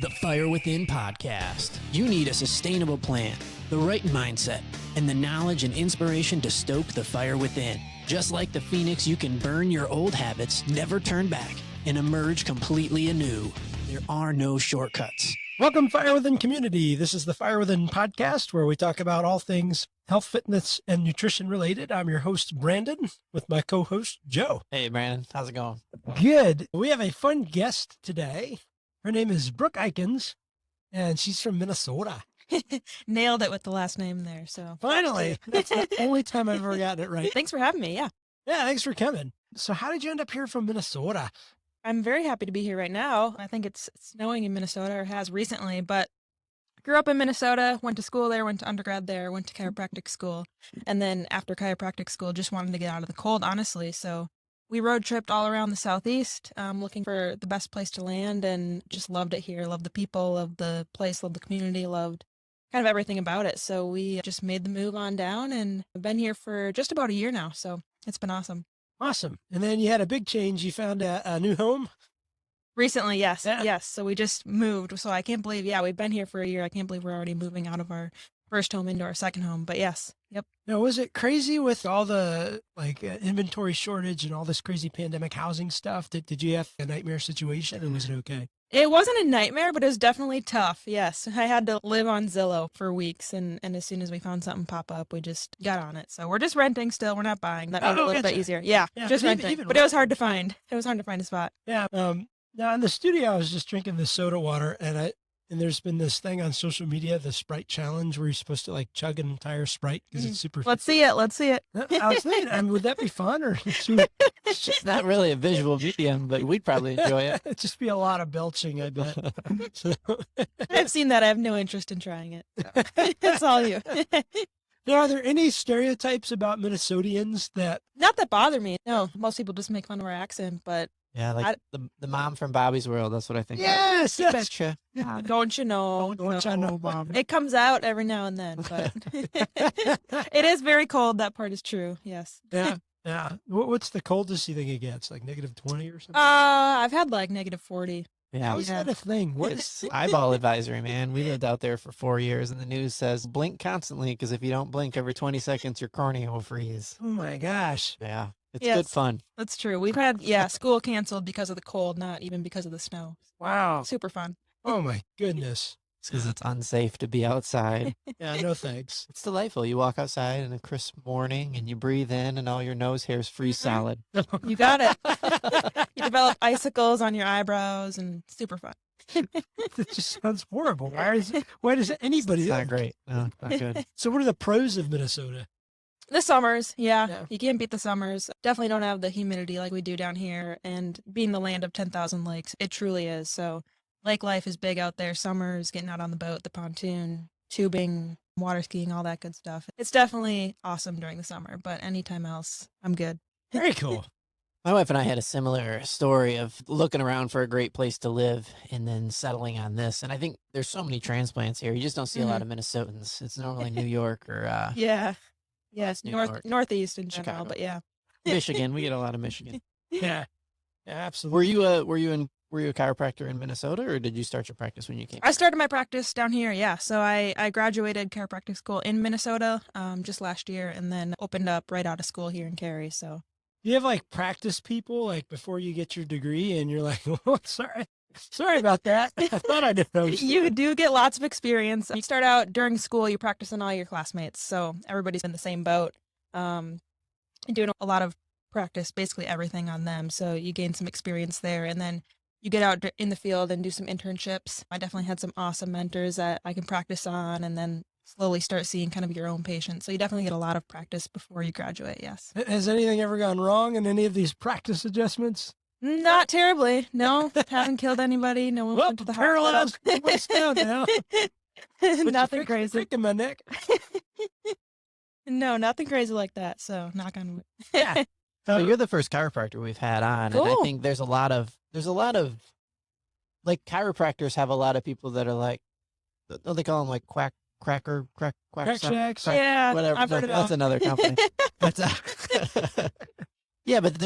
The Fire Within podcast. You need a sustainable plan, the right mindset, and the knowledge and inspiration to stoke the fire within. Just like the phoenix, you can burn your old habits, never turn back, and emerge completely anew. There are no shortcuts. Welcome, Fire Within community. This is the Fire Within podcast, where we talk about all things health, fitness, and nutrition related. I'm your host, Brandon, with my co-host, Joe. Hey, Brandon. How's it going? Good. We have a fun guest today. Her name is Brooke Aeikens, and she's from Minnesota. Nailed it with the last name there. So Finally, that's the only time I've ever gotten it right. Thanks for having me. Yeah. Yeah, thanks for coming. So how did you end up here from Minnesota? I'm very happy to be here right now. I think it's snowing in Minnesota, or has recently, but I grew up in Minnesota, went to school there, went to undergrad there, went to chiropractic school. And then after chiropractic school, just wanted to get out of the cold, honestly. So we road tripped all around the Southeast, looking for the best place to land, and just loved it here. Loved the people, loved the place, loved the community, loved kind of everything about it. So we just made the move on down, and I've been here for just about a year now. So it's been awesome. Awesome. And then you had a big change. You found a new home? Recently, yes. Yeah. Yes. So we just moved. So I can't believe, we've been here for a year. I can't believe we're already moving out of our first home into our second home. But yes. Yep. Now, was it crazy with all the inventory shortage and all this crazy pandemic housing stuff? Did you have a nightmare situation, or was it okay? It wasn't a nightmare, but it was definitely tough. Yes. I had to live on Zillow for weeks. And as soon as we found something pop up, we just got on it. So we're just renting still. We're not buying. That made it a little bit easier. Yeah. Just renting. But it was hard to find. It was hard to find a spot. Yeah. Now in the studio, I was just drinking this soda water, and there's been this thing on social media, the Sprite challenge, where you're supposed to choug an entire Sprite because it's super. Let's see it. Let's see it. I was thinking, would that be fun, or It's not really a visual medium, but we'd probably enjoy it. It'd just be a lot of belching, I bet. So, I've seen that. I have no interest in trying it. So. That's all you. now, are there any stereotypes about Minnesotians that? Not that bother me. No, most people just make fun of our accent, but Yeah, like the mom from Bobby's World. That's what I think. Yes, You betcha. don't you know? Don't you know, Mom? It comes out every now and then, but it is very cold. That part is true. Yes. Yeah. Yeah. What's the coldest you think it gets? Like -20 or something? I've had like -40. Yeah. How is that a thing? What It's is? eyeball advisory, man. We lived out there for 4 years, and the news says blink constantly, because if you don't blink every 20 seconds, your cornea will freeze. Oh my gosh. Yeah. It's Yes. good fun. That's true. We've had school canceled because of the cold, not even because of the snow. Wow. Super fun. Oh my goodness. It's because it's unsafe to be outside. Yeah. No thanks. It's delightful. You walk outside in a crisp morning, and you breathe in, and all your nose hairs freeze solid. You got it. You develop icicles on your eyebrows, and super fun. It just sounds horrible. Why does anybody? It's not great. No, not good. So what are the pros of Minnesota? The summers, Yeah. You can't beat the summers. Definitely don't have the humidity like we do down here. And being the land of 10,000 lakes, it truly is. So lake life is big out there. Summers, getting out on the boat, the pontoon, tubing, water skiing, all that good stuff. It's definitely awesome during the summer, but anytime else, I'm good. Very cool. My wife and I had a similar story of looking around for a great place to live and then settling on this. And I think there's so many transplants here. You just don't see a lot of Minnesotans. It's normally New York or Yeah. Yes, New York. northeast in general, Chicago. but yeah. Michigan. We get a lot of Michigan. Yeah. Yeah. Absolutely. Were you a chiropractor in Minnesota, or did you start your practice when you came? I started my practice down here, yeah. So I graduated chiropractic school in Minnesota just last year, and then opened up right out of school here in Cary. So You have practice people before you get your degree, and you're like, oh, sorry about that. I thought I did those. you do get lots of experience. You start out during school, you're practicing all your classmates. So everybody's in the same boat. Doing a lot of practice, basically everything on them. So you gain some experience there. And then you get out in the field and do some internships. I definitely had some awesome mentors that I can practice on, and then slowly start seeing kind of your own patients. So you definitely get a lot of practice before you graduate. Yes. Has anything ever gone wrong in any of these practice adjustments? Not terribly. No, haven't killed anybody. No one went to the paralyzed. hospital. What's down now? But Nothing you crazy. Freaking my neck. No, nothing crazy like that. So knock on wood. Yeah. So you're the first chiropractor we've had on, and I Cool. think there's a lot of chiropractors have a lot of people that are like, what they call them, quack Crack shacks. Yeah, whatever. I've heard it all. That's another company. But, yeah, but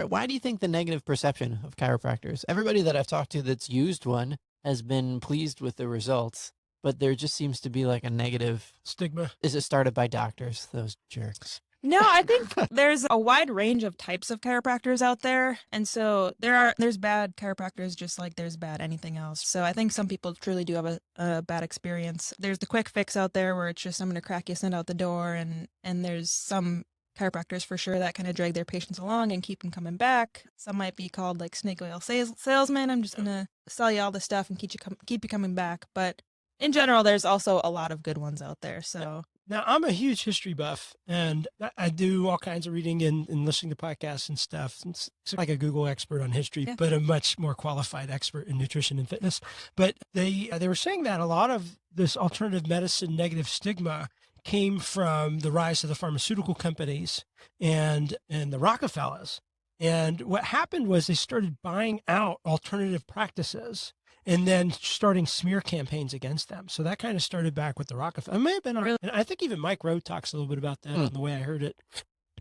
why do you think the negative perception of chiropractors? Everybody that I've talked to that's used one has been pleased with the results, but there just seems to be like a negative Stigma. Is it started by doctors, those jerks? No, I think there's a wide range of types of chiropractors out there. And so there's bad chiropractors just like there's bad anything else. So I think some people truly do have a bad experience. There's the quick fix out there where it's just I'm going to crack you, send out the door. And there's some chiropractors for sure that kind of drag their patients along and keep them coming back. Some might be called like snake oil salesmen. I'm just going to sell you all this stuff and keep you coming back. But in general, there's also a lot of good ones out there. So. Now, I'm a huge history buff, and I do all kinds of reading and listening to podcasts and stuff. It's like a Google expert on history, but a much more qualified expert in nutrition and fitness. But they were saying that a lot of this alternative medicine negative stigma came from the rise of the pharmaceutical companies and the Rockefellers. And what happened was they started buying out alternative practices and then starting smear campaigns against them. So that kind of started back with the Rockefeller. It may have been, and I think even Mike Rowe talks a little bit about that in the way I heard it.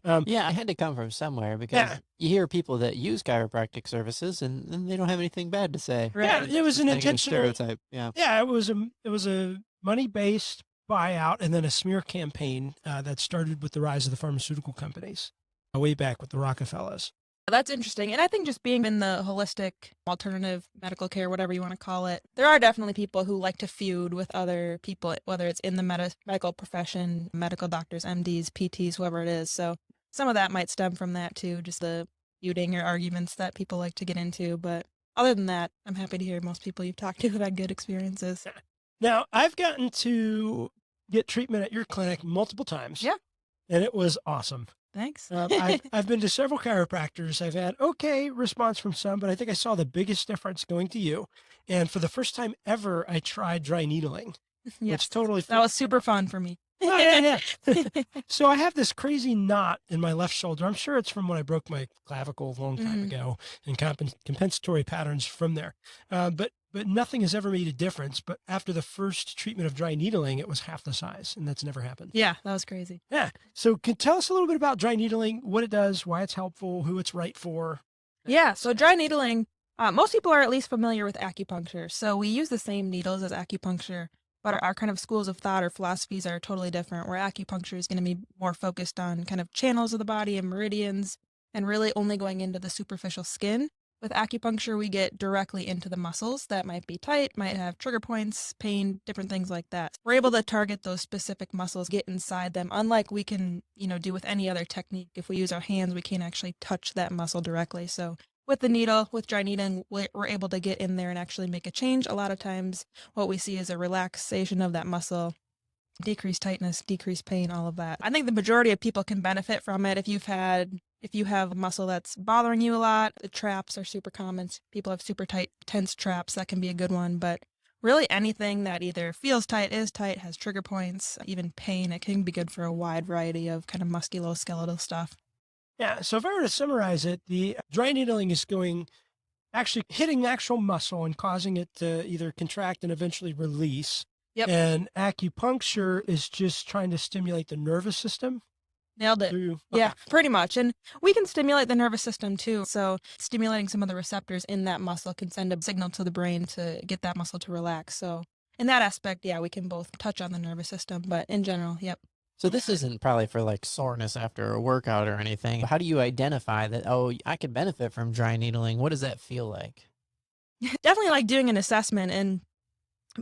Yeah, it had to come from somewhere because you hear people that use chiropractic services and they don't have anything bad to say. Right. Yeah, it was an intentional stereotype. Yeah, it was a money-based buyout and then a smear campaign that started with the rise of the pharmaceutical companies way back with the Rockefellers. That's interesting. And I think just being in the holistic alternative medical care, whatever you want to call it, there are definitely people who like to feud with other people, whether it's in the medical profession, medical doctors, MDs, PTs, whoever it is. So some of that might stem from that too, just the feuding or arguments that people like to get into. But other than that, I'm happy to hear most people you've talked to have had good experiences. Now, I've gotten to get treatment at your clinic multiple times. Yeah. And it was awesome. Thanks. I've been to several chiropractors. I've had okay response from some, but I think I saw the biggest difference going to you. And for the first time ever, I tried dry needling. Yes. Totally. That was super fun for me. Yeah. So I have this crazy knot in my left shoulder. I'm sure it's from when I broke my clavicle a long time ago and compensatory patterns from there. But nothing has ever made a difference. But after the first treatment of dry needling, it was half the size, and that's never happened. Yeah, that was crazy. Yeah. So tell us a little bit about dry needling, what it does, why it's helpful, who it's right for. Yeah. So dry needling, most people are at least familiar with acupuncture. So we use the same needles as acupuncture, but our kind of schools of thought or philosophies are totally different, where acupuncture is going to be more focused on kind of channels of the body and meridians and really only going into the superficial skin. With acupuncture, we get directly into the muscles that might be tight, might have trigger points, pain, different things like that. We're able to target those specific muscles, get inside them, unlike we can, do with any other technique. If we use our hands, we can't actually touch that muscle directly. So with the needle, with dry needling, we're able to get in there and actually make a change. A lot of times what we see is a relaxation of that muscle, decreased tightness, decreased pain, all of that. I think the majority of people can benefit from it. If you have a muscle that's bothering you a lot, the traps are super common. People have super tight, tense traps. That can be a good one. But really anything that either feels tight, is tight, has trigger points, even pain, it can be good for a wide variety of kind of musculoskeletal stuff. Yeah. So if I were to summarize it, the dry needling is actually hitting the actual muscle and causing it to either contract and eventually release. Yep. And acupuncture is just trying to stimulate the nervous system. Nailed it. Yeah, pretty much. And we can stimulate the nervous system too. So stimulating some of the receptors in that muscle can send a signal to the brain to get that muscle to relax. So in that aspect, yeah, we can both touch on the nervous system, but in general, yep. So this isn't probably for like soreness after a workout or anything. How do you identify that, I could benefit from dry needling? What does that feel like? Definitely like doing an assessment and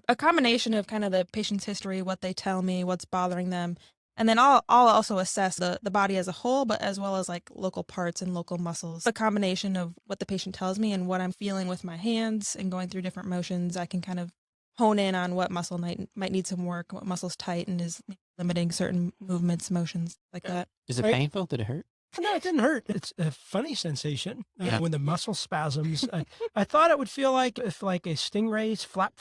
a combination of kind of the patient's history, what they tell me, what's bothering them. And then I'll also assess the body as a whole, but as well as like local parts and local muscles. A combination of what the patient tells me and what I'm feeling with my hands and going through different motions, I can kind of hone in on what muscle might need some work, what muscle's tight and is limiting certain movements, motions like that. Is it painful? Did it hurt? No, it didn't hurt. It's a funny sensation when the muscle spasms. I thought it would feel like if like a stingray's flap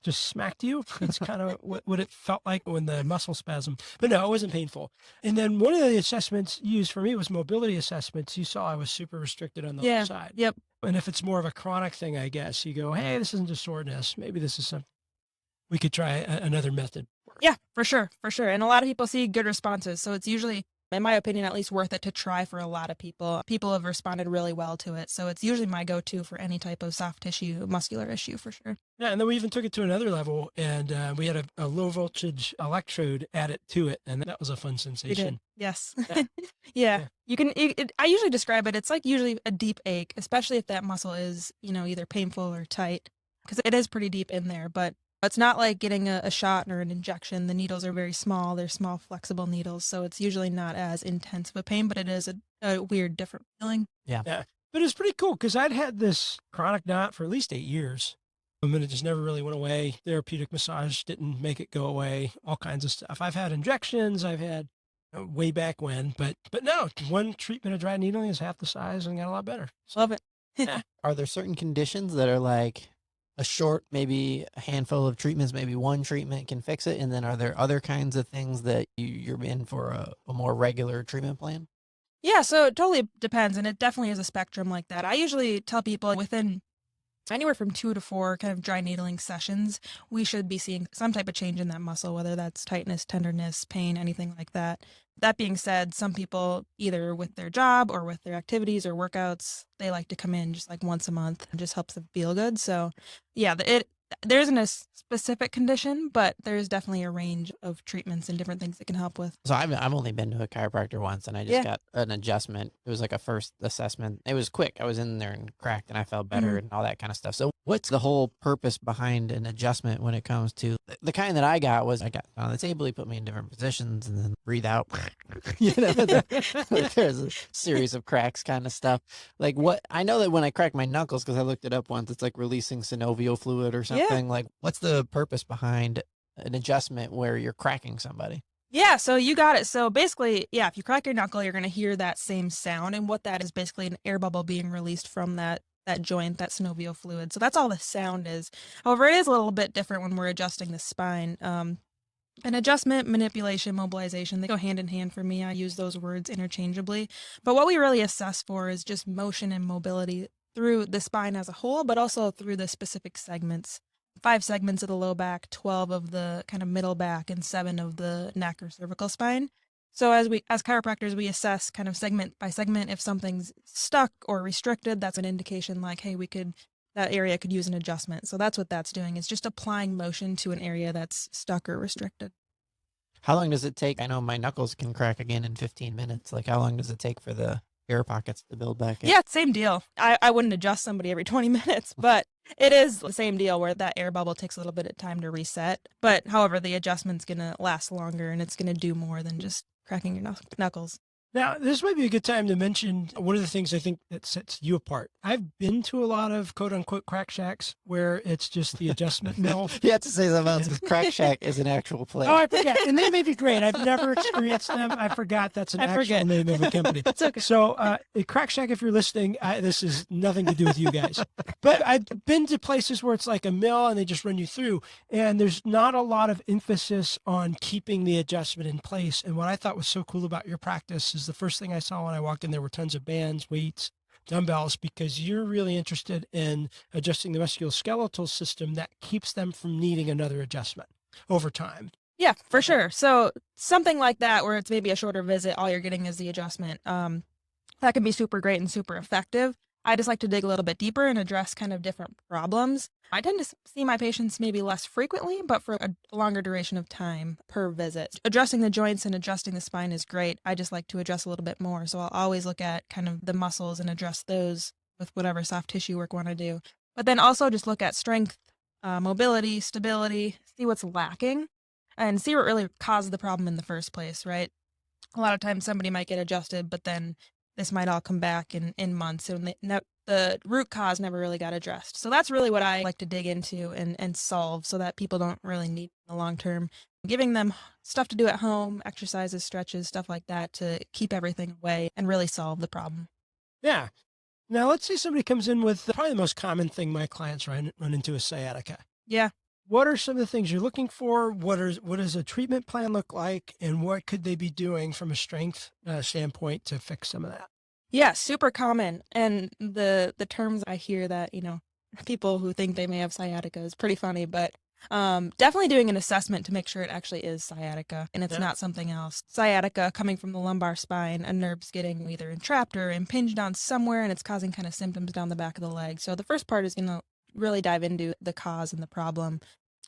just smacked you. That's kind of what it felt like when the muscle spasm. But no, it wasn't painful. And then one of the assessments used for me was mobility assessments. You saw I was super restricted on the left side. Yep. And if it's more of a chronic thing, I guess, you go, hey, this isn't just soreness. Maybe this is something. We could try another method. Yeah, for sure. And a lot of people see good responses. So it's usually in my opinion, at least worth it to try for a lot of people. People have responded really well to it. So it's usually my go-to for any type of soft tissue, muscular issue for sure. Yeah, and then we even took it to another level, and we had a low voltage electrode added to it, and that was a fun We did. sensation. Yes. Yeah. Yeah. You can, I usually describe it, it's like usually a deep ache, especially if that muscle is, either painful or tight, because it is pretty deep in there, but it's not like getting a shot or an injection. The needles are very small. They're small, flexible needles. So it's usually not as intense of a pain, but it is a weird, different feeling. Yeah. But it's pretty cool because I'd had this chronic knot for at least 8 years. And it just never really went away. Therapeutic massage didn't make it go away, all kinds of stuff. I've had injections. I've had way back when, but no, one treatment of dry needling is half the size and got a lot better. Love it. Are there certain conditions that are like a short, maybe a handful of treatments, maybe one treatment can fix it? And then are there other kinds of things that you're in for a more regular treatment plan? Yeah, so it totally depends, and it definitely is a spectrum like that. I usually tell people within anywhere from 2 to 4 kind of dry needling sessions, we should be seeing some type of change in that muscle, whether that's tightness, tenderness, pain, anything like that. That being said, some people, either with their job or with their activities or workouts, they like to come in just like once a month. It just helps them feel good. So yeah, there isn't a specific condition, but there's definitely a range of treatments and different things it can help with. So I've only been to a chiropractor once, and I just got an adjustment. It was like a first assessment. It was quick. I was in there and cracked, and I felt better and all that kind of stuff. So what's the whole purpose behind an adjustment when it comes to the kind that I got? Was I got on the table, he put me in different positions, and then breathe out. There's a series of cracks kind of stuff. Like what I know that when I crack my knuckles, because I looked it up once, it's like releasing synovial fluid or something. Like what's the purpose behind an adjustment where you're cracking somebody? Yeah, so you got it. So basically, yeah, if you crack your knuckle, you're going to hear that same sound. And what that is basically an air bubble being released from that joint, that synovial fluid. So that's all the sound is. However, it is a little bit different when we're adjusting the spine. An adjustment, manipulation, mobilization, they go hand in hand for me. I use those words interchangeably. But what we really assess for is just motion and mobility through the spine as a whole, but also through the specific segments. 5 segments of the low back, 12 of the kind of middle back, and 7 of the neck or cervical spine. So as chiropractors, we assess kind of segment by segment. If something's stuck or restricted, that's an indication like, hey, that area could use an adjustment. So that's what that's doing. It's just applying motion to an area that's stuck or restricted. How long does it take? I know my knuckles can crack again in 15 minutes. Like how long does it take for the air pockets to build back in? Yeah, same deal. I wouldn't adjust somebody every 20 minutes, but it is the same deal where that air bubble takes a little bit of time to reset. But however, the adjustment's going to last longer and it's going to do more than just cracking your knuckles. Now, this might be a good time to mention one of the things I think that sets you apart. I've been to a lot of quote unquote crack shacks where it's just the adjustment mill. You have to say something else because Crack Shack is an actual place. Oh, I forgot. And they may be great. I've never experienced them. I forgot that's an actual name of a company. It's okay. So, Crack Shack, if you're listening, this is nothing to do with you guys. But I've been to places where it's like a mill and they just run you through. And there's not a lot of emphasis on keeping the adjustment in place. And what I thought was so cool about your practice is the first thing I saw when I walked in there were tons of bands, weights, dumbbells, because you're really interested in adjusting the musculoskeletal system that keeps them from needing another adjustment over time. Yeah, for sure. So something like that where it's maybe a shorter visit, all you're getting is the adjustment. That can be super great and super effective. I just like to dig a little bit deeper and address kind of different problems. I tend to see my patients maybe less frequently, but for a longer duration of time per visit. Adjusting the joints and adjusting the spine is great. I just like to adjust a little bit more. So I'll always look at kind of the muscles and address those with whatever soft tissue work we want to do. But then also just look at strength, mobility, stability, see what's lacking, and see what really caused the problem in the first place, right? A lot of times somebody might get adjusted, but then this might all come back in months, and the root cause never really got addressed. So that's really what I like to dig into and solve so that people don't really need in the long term. Giving them stuff to do at home, exercises, stretches, stuff like that to keep everything away and really solve the problem. Yeah. Now, let's say somebody comes in with probably the most common thing my clients run into is sciatica. Yeah. What are some of the things you're looking for? What does a treatment plan look like? And what could they be doing from a strength standpoint to fix some of that? Yeah, super common. And the terms I hear that, people who think they may have sciatica is pretty funny, but Definitely doing an assessment to make sure it actually is sciatica and it's not something else. Sciatica coming from the lumbar spine, a nerve's getting either entrapped or impinged on somewhere and it's causing kind of symptoms down the back of the leg. So the first part is going to really dive into the cause and the problem.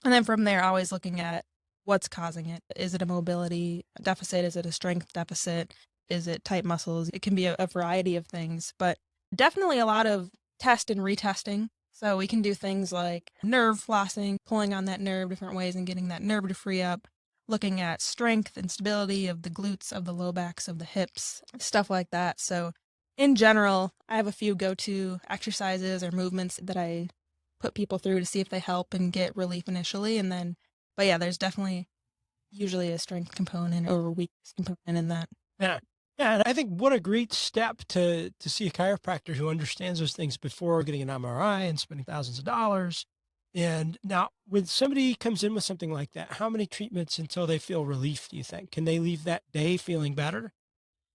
And then from there, always looking at what's causing it. Is it a mobility deficit? Is it a strength deficit? Is it tight muscles? It can be a variety of things, but definitely a lot of test and retesting. So we can do things like nerve flossing, pulling on that nerve different ways and getting that nerve to free up, looking at strength and stability of the glutes, of the low backs, of the hips, stuff like that. So in general, I have a few go-to exercises or movements that I put people through to see if they help and get relief initially. And then, but yeah, there's definitely usually a strength component or a weakness component in that. Yeah. Yeah, and I think what a great step to see a chiropractor who understands those things before getting an MRI and spending thousands of dollars. And now when somebody comes in with something like that, how many treatments until they feel relief, do you think? Can they leave that day feeling better?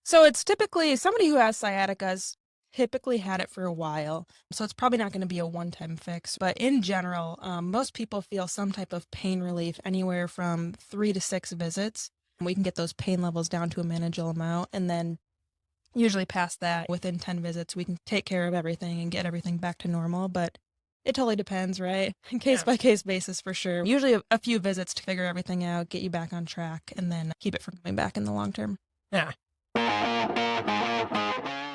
So it's typically somebody who has sciaticas typically had it for a while. So it's probably not going to be a one-time fix. But in general, most people feel some type of pain relief anywhere from 3 to 6 visits. We can get those pain levels down to a manageable amount. And then usually past that, within 10 visits, we can take care of everything and get everything back to normal. But it totally depends, right? Case by case basis for sure. Usually a few visits to figure everything out, get you back on track, and then keep it from going back in the long term. Yeah.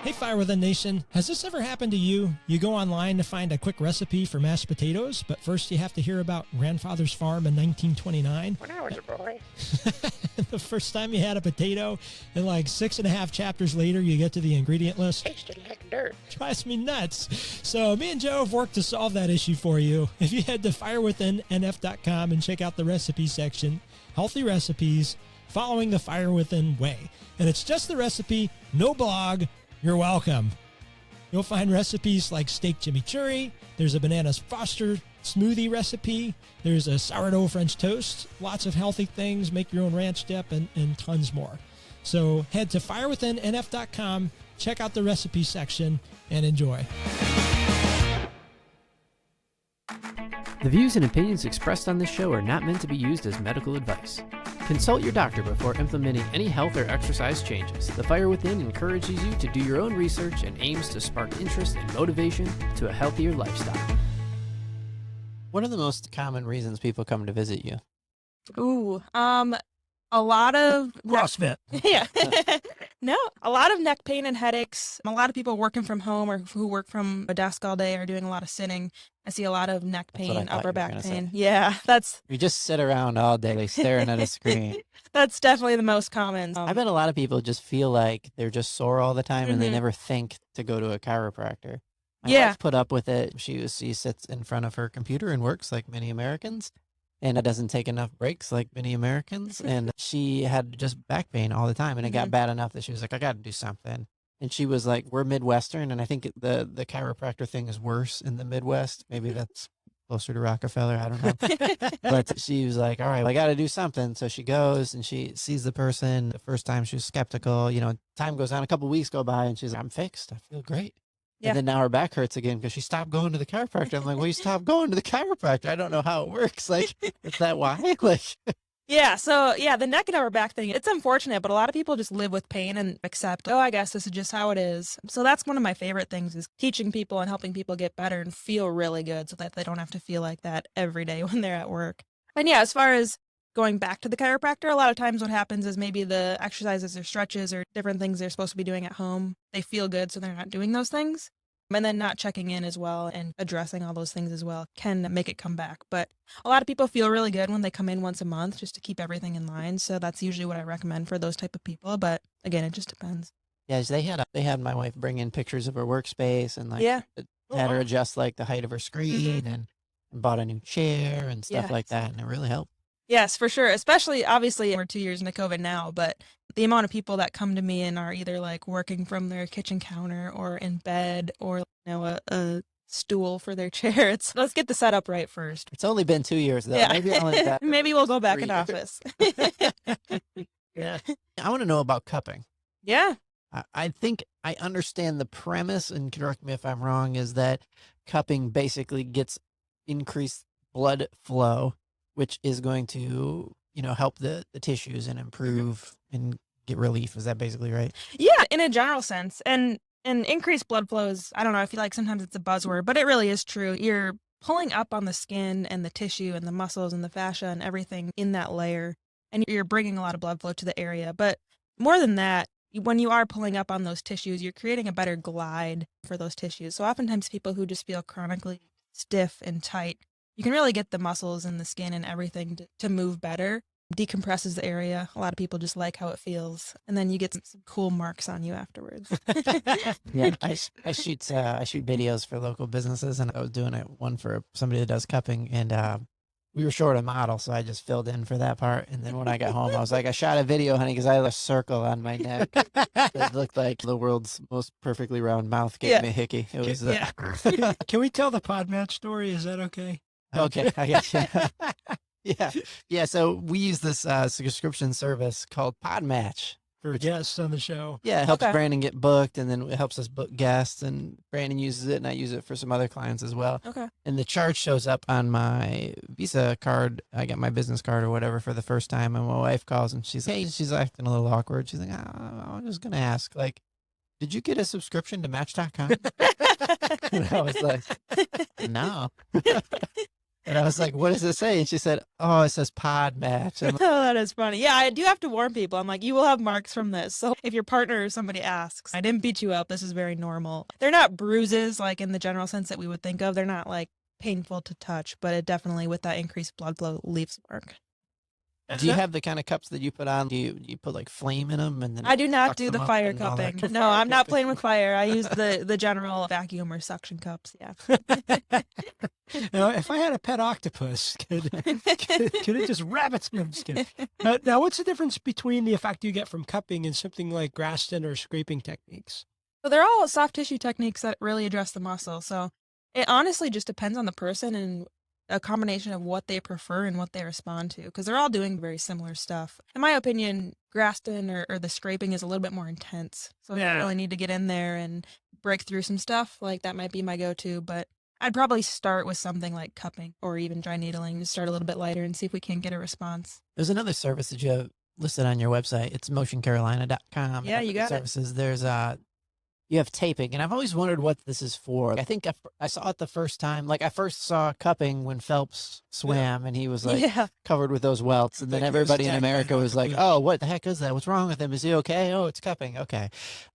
Hey, Fire Within Nation, has this ever happened to you? You go online to find a quick recipe for mashed potatoes, but first you have to hear about grandfather's farm in 1929. When I was a boy. The first time you had a potato, and like 6.5 chapters later, you get to the ingredient list. Tasted like dirt. Drives me nuts. So me and Joe have worked to solve that issue for you. If you head to firewithinnf.com and check out the recipe section, healthy recipes, following the Fire Within way. And it's just the recipe, no blog. You're welcome. You'll find recipes like steak chimichurri. There's a bananas Foster smoothie recipe. There's a sourdough French toast. Lots of healthy things. Make your own ranch dip and tons more. So head to firewithinnf.com, check out the recipe section, and enjoy. The views and opinions expressed on this show are not meant to be used as medical advice. Consult your doctor before implementing any health or exercise changes. The Fire Within encourages you to do your own research and aims to spark interest and motivation to a healthier lifestyle. What are the most common reasons people come to visit you? Ooh, a lot of CrossFit. Yeah. No, a lot of neck pain and headaches. A lot of people working from home or who work from a desk all day are doing a lot of sitting. I see a lot of neck That's what I pain, thought you upper were back gonna pain. say. Yeah, that's You just sit around all day staring at a screen. that's definitely the most common. I bet a lot of people just feel like they're just sore all the time and they Mhm. never think to go to a chiropractor. My Yeah. wife put up with it. She sits in front of her computer and works like many Americans, and it doesn't take enough breaks like many Americans. And she had just back pain all the time, and it got bad enough that she was like, I got to do something. And she was like, we're Midwestern, and I think the chiropractor thing is worse in the Midwest. Maybe that's closer to Rockefeller. I don't know. But she was like, all right, well, I got to do something. So she goes and she sees the person. The first time she was skeptical. Time goes on, a couple weeks go by, and she's like, I'm fixed. I feel great. Yeah. And then now her back hurts again because she stopped going to the chiropractor. I'm like, well, you stopped going to the chiropractor. I don't know how it works. Like, is that why? Like, Yeah, so yeah, the neck and upper back thing, it's unfortunate, but a lot of people just live with pain and accept, oh, I guess this is just how it is. So that's one of my favorite things is teaching people and helping people get better and feel really good so that they don't have to feel like that every day when they're at work. And yeah, as far as going back to the chiropractor, a lot of times what happens is maybe the exercises or stretches or different things they're supposed to be doing at home, they feel good, so they're not doing those things. And then not checking in as well and addressing all those things as well can make it come back. But a lot of people feel really good when they come in once a month just to keep everything in line. So that's usually what I recommend for those type of people. But again, it just depends. yes, they had my wife bring in pictures of her workspace and like Yeah. had her adjust like the height of her screen and bought a new chair and stuff like that. And it really helped. Yes, for sure. Especially, obviously, we're 2 years into COVID now, but the amount of people that come to me and are either like working from their kitchen counter or in bed or, a stool for their chair. Let's get the setup right first. It's only been 2 years though. Yeah. Maybe only that. Maybe we'll go back in 3 years. office. Yeah. I want to know about cupping. Yeah. I think I understand the premise, and correct me if I'm wrong, is that cupping basically gets increased blood flow which is going to, help the tissues and improve and get relief. Is that basically right? Yeah, in a general sense. And increased blood flows, I don't know, I feel like sometimes it's a buzzword, but it really is true. You're pulling up on the skin and the tissue and the muscles and the fascia and everything in that layer, and you're bringing a lot of blood flow to the area. But more than that, when you are pulling up on those tissues, you're creating a better glide for those tissues. So oftentimes people who just feel chronically stiff and tight, you can really get the muscles and the skin and everything to move better. Decompresses the area. A lot of people just like how it feels, and then you get some cool marks on you afterwards. Yeah, I shoot videos for local businesses, and I was doing one for somebody that does cupping, and we were short a model, so I just filled in for that part. And then when I got home, I was like, I shot a video, honey, because I had a circle on my neck that looked like the world's most perfectly round mouth. Gave me a hickey. It was Can we tell the pod match story? Is that okay? Okay, I guess. Yeah. So we use this subscription service called Podmatch For guests on the show. Yeah, it helps Brandon get booked, and then it helps us book guests. And Brandon uses it, and I use it for some other clients as well. Okay. And the charge shows up on my Visa card. I got my business card or whatever for the first time, and my wife calls, and she's like, "Hey," she's acting a little awkward. She's like, "I'm just gonna ask, like, did you get a subscription to Match.com?" And I was like, "No." And I was like, "What does it say?" And she said, "Oh, it says Pod Match." Oh, that is funny. Yeah, I do have to warn people. I'm like, you will have marks from this. So if your partner or somebody asks, I didn't beat you up. This is very normal. They're not bruises, like in the general sense that we would think of. They're not like painful to touch, but it definitely, with that increased blood flow, leaves a mark. Do you have the kind of cups that you put on? Do you put like flame in them? And then I do not do the fire cupping. No, I'm not playing with fire. I use the general vacuum or suction cups. Yeah. Now, if I had a pet octopus, could it just wrap its skin? Now, what's the difference between the effect you get from cupping and something like Graston or scraping techniques? So they're all soft tissue techniques that really address the muscle. So it honestly just depends on the person and a combination of what they prefer and what they respond to, because they're all doing very similar stuff. In my opinion, Graston or the scraping is a little bit more intense. So you really need to get in there and break through some stuff. Like that might be my go-to, but I'd probably start with something like cupping or even dry needling to start a little bit lighter and see if we can get a response. There's another service that you have listed on your website. It's motioncarolina.com. Yeah, you got services. There's you have taping, and I've always wondered what this is for. I think I saw it the first time. Like I first saw cupping when Phelps swam, and he was like covered with those welts, and then everybody in America was like, "Oh, what the heck is that? What's wrong with him? Is he okay? Oh, it's cupping." Okay.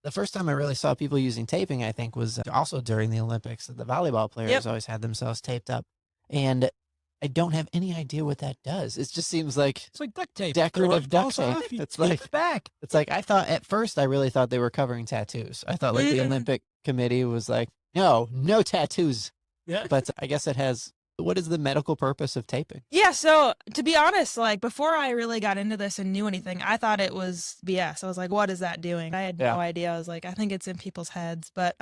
The first time I really saw people using taping, I think, was also during the Olympics. The volleyball players always had themselves taped up, and I don't have any idea what that does. It just seems like it's like duct tape, decorative duct tape. It's like back. It's like I thought at first. I really thought they were covering tattoos. I thought like the Olympic Committee was like, no tattoos. Yeah, but I guess it has. What is the medical purpose of taping? Yeah, so to be honest, like before I really got into this and knew anything, I thought it was BS. I was like, what is that doing? I had no idea. I was like, I think it's in people's heads, but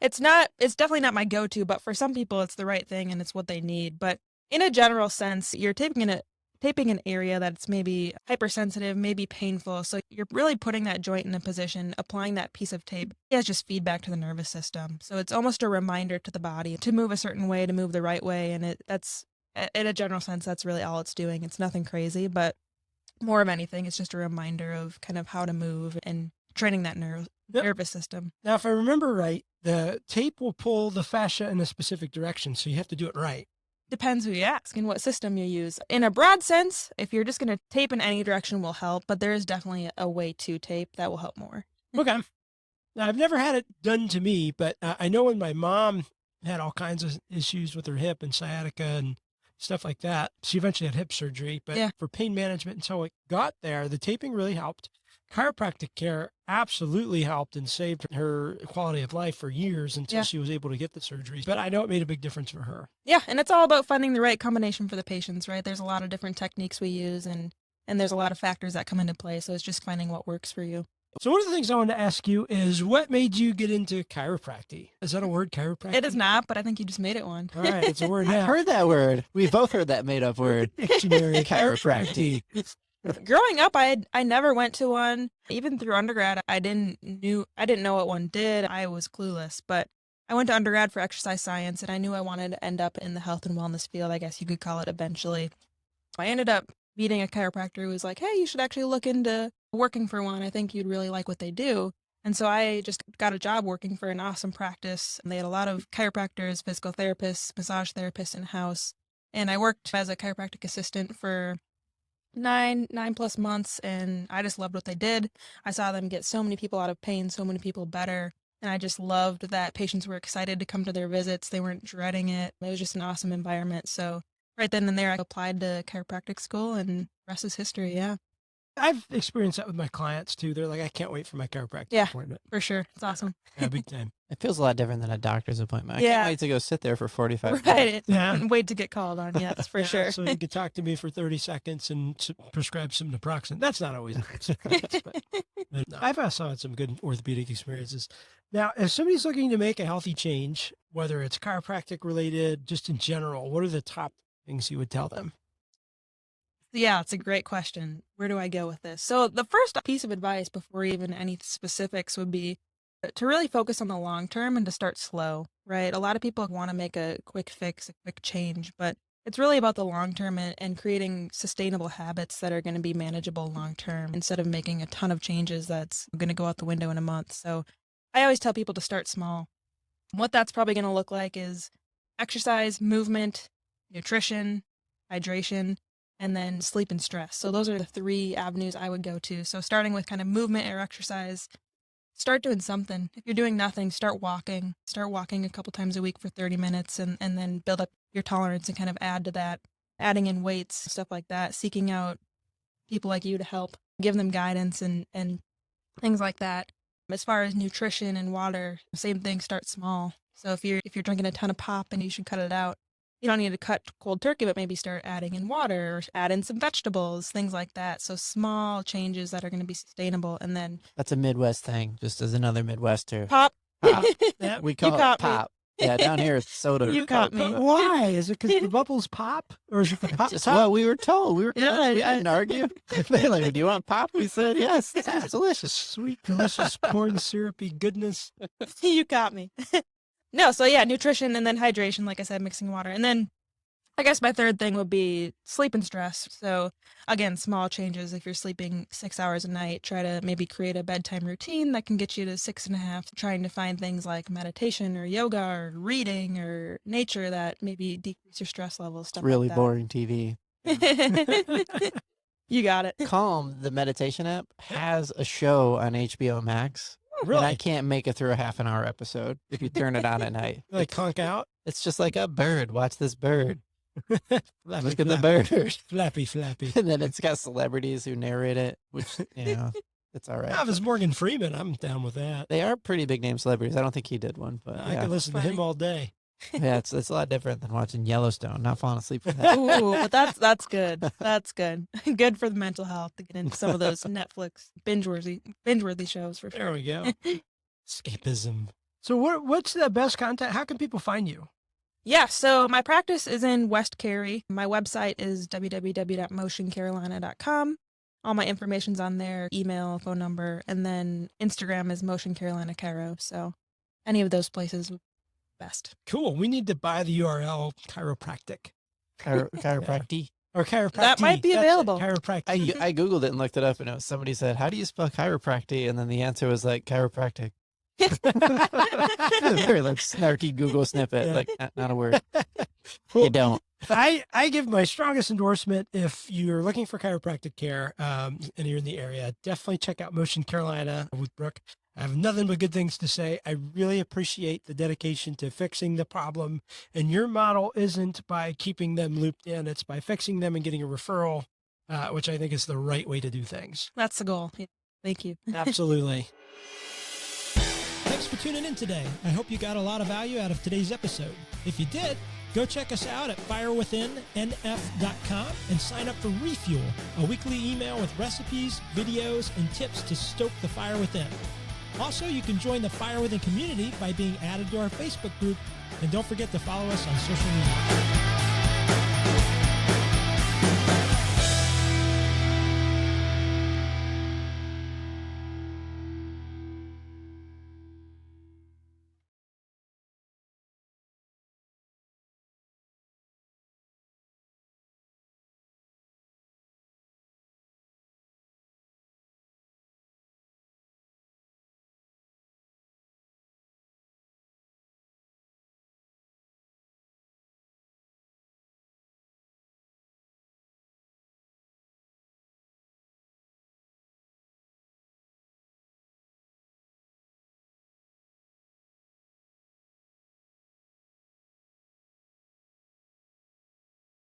it's not. It's definitely not my go-to. But for some people, it's the right thing and it's what they need. But in a general sense, you're taping an area that's maybe hypersensitive, maybe painful. So you're really putting that joint in a position, applying that piece of tape. It has just feedback to the nervous system. So it's almost a reminder to the body to move a certain way, to move the right way. And that's, in a general sense, that's really all it's doing. It's nothing crazy, but more of anything, it's just a reminder of kind of how to move and training that nervous system. Now, if I remember right, the tape will pull the fascia in a specific direction. So you have to do it right. Depends who you ask and what system you use. In a broad sense, if you're just going to tape in any direction will help, but there is definitely a way to tape that will help more. Okay. Now, I've never had it done to me, but I know when my mom had all kinds of issues with her hip and sciatica and stuff like that, she eventually had hip surgery, but for pain management until it got there, the taping really helped. Chiropractic care absolutely helped and saved her quality of life for years until she was able to get the surgery. But I know it made a big difference for her. Yeah, and it's all about finding the right combination for the patients, right? There's a lot of different techniques we use, and there's a lot of factors that come into play. So it's just finding what works for you. So one of the things I wanted to ask you is, what made you get into chiropractic? Is that a word, chiropractic? It is not, but I think you just made it one. All right, it's a word now. I've heard that word. We both heard that made up word. Dictionary chiropractic. Growing up, I never went to one. Even through undergrad, I didn't know what one did. I was clueless, but I went to undergrad for exercise science, and I knew I wanted to end up in the health and wellness field, I guess you could call it eventually. I ended up meeting a chiropractor who was like, hey, you should actually look into working for one. I think you'd really like what they do. And so I just got a job working for an awesome practice. And they had a lot of chiropractors, physical therapists, massage therapists in-house. And I worked as a chiropractic assistant for 9+ months, and I just loved what they did. I saw them get so many people out of pain, so many people better. And I just loved that patients were excited to come to their visits. They weren't dreading it. It was just an awesome environment. So right then and there, I applied to chiropractic school, and the rest is history. Yeah. I've experienced that with my clients too. They're like, I can't wait for my chiropractic appointment. For sure. It's awesome. Yeah, big time. It feels a lot different than a doctor's appointment. I Yeah. can't wait to go sit there for 45 minutes. Right. Yeah. And wait to get called on. Yes, for sure. So you could talk to me for 30 seconds and prescribe some naproxen. That's not always nice. But no, I've also had some good orthopedic experiences. Now, if somebody's looking to make a healthy change, whether it's chiropractic related, just in general, what are the top things you would tell them? Yeah, it's a great question. Where do I go with this? So the first piece of advice before even any specifics would be to really focus on the long term and to start slow, right? A lot of people want to make a quick fix, a quick change, but it's really about the long term and creating sustainable habits that are going to be manageable long term instead of making a ton of changes that's going to go out the window in a month. So I always tell people to start small. What that's probably going to look like is exercise, movement, nutrition, hydration, and then sleep and stress. So those are the 3 avenues I would go to. So starting with kind of movement or exercise, start doing something. If you're doing nothing, start walking. Start walking a couple times a week for 30 minutes and then build up your tolerance and kind of add to that, adding in weights, stuff like that, seeking out people like you to help, give them guidance and things like that. As far as nutrition and water, same thing, start small. So if you're drinking a ton of pop and you should cut it out, you don't need to cut cold turkey, but maybe start adding in water or add in some vegetables, things like that. So small changes that are going to be sustainable. And then That's a Midwest thing, just as another Midwester. pop. Pop. Yeah. We call it caught me. pop. Yeah, down here it's soda. You caught me. Why? Is it because the bubbles pop? Or is it the pop Just top? what we were told. We Yeah, didn't argue. They're like, do you want pop? We said yes. It's delicious. Sweet, delicious, corn syrupy goodness. You got me. No, so yeah, nutrition and then hydration, like I said, mixing water. And then I guess my third thing would be sleep and stress. So again, small changes. If you're sleeping 6 hours a night, try to maybe create a bedtime routine that can get you to 6.5, trying to find things like meditation or yoga or reading or nature that maybe decrease your stress levels, stuff Really like boring TV. that. You got it. Calm, the meditation app, has a show on HBO Max. Really? And I can't make it through a half an hour episode if you turn it on at night. Like conk out? It's just like a bird. Watch this bird. Flappy, Look at the flappy. bird. Flappy, flappy. And then it's got celebrities who narrate it, which, it's all right. If it's Morgan Freeman, I'm down with that. They are pretty big name celebrities. I don't think he did one, but I yeah. could listen to him all day. Yeah, it's a lot different than watching Yellowstone. Not falling asleep for that. Ooh, but that's good. That's good. Good for the mental health to get into some of those Netflix binge-worthy shows for sure. There we go. Escapism. So what's the best contact? How can people find you? Yeah, so my practice is in West Cary. My website is www.motioncarolina.com. All my information's on there, email, phone number, and then Instagram is Motion Carolina Chiro. So any of those places would be best. Cool. We need to buy the URL chiropractic. Chiropractic. Or chiropractic. That might be available. Chiropractic. I Googled it and looked it up, and somebody said, how do you spell chiropractic? And then the answer was like chiropractic. Very like snarky Google snippet, Yeah. like not a word. Cool. You don't. I give my strongest endorsement if you're looking for chiropractic care and you're in the area. Definitely check out Motion Carolina with Brooke. I have nothing but good things to say. I really appreciate the dedication to fixing the problem. And your model isn't by keeping them looped in. It's by fixing them and getting a referral, which I think is the right way to do things. That's the goal. Yeah. Thank you. Absolutely. Thanks for tuning in today. I hope you got a lot of value out of today's episode. If you did, go check us out at firewithinnf.com and sign up for Refuel, a weekly email with recipes, videos, and tips to stoke the fire within. Also, you can join the Fire Within community by being added to our Facebook group, and don't forget to follow us on social media.